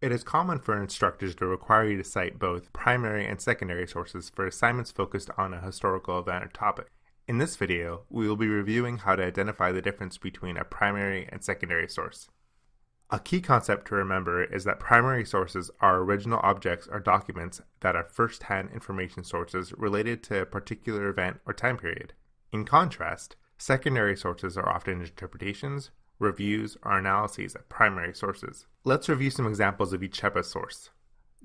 It is common for instructors to require you to cite both primary and secondary sources for assignments focused on a historical event or topic. In this video, we will be reviewing how to identify the difference between a primary and secondary source. A key concept to remember is that primary sources are original objects or documents that are first-hand information sources related to a particular event or time period. In contrast, secondary sources are often interpretations, reviews, or analyses of primary sources. Let's review some examples of each type of source.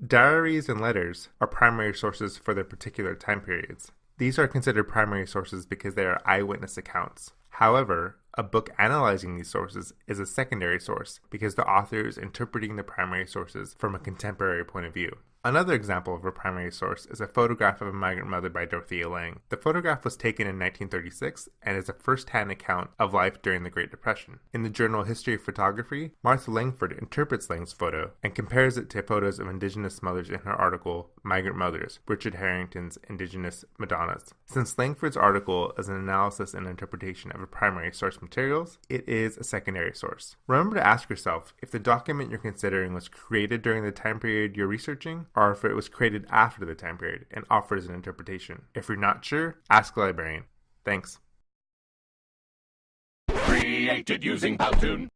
Diaries and letters are primary sources for their particular time periods. These are considered primary sources because they are eyewitness accounts. However, a book analyzing these sources is a secondary source because the author is interpreting the primary sources from a contemporary point of view. Another example of a primary source is a photograph of a migrant mother by Dorothea Lange. The photograph was taken in 1936 and is a first-hand account of life during the Great Depression. In the journal History of Photography, Martha Langford interprets Lange's photo and compares it to photos of Indigenous mothers in her article, Migrant Mothers, Richard Harrington's Indigenous Madonnas. Since Langford's article is an analysis and interpretation of a primary source materials, it is a secondary source. Remember to ask yourself if the document you're considering was created during the time period you're researching, or if it was created after the time period and offers an interpretation. If you're not sure, ask a librarian. Thanks. Created using Powtoon.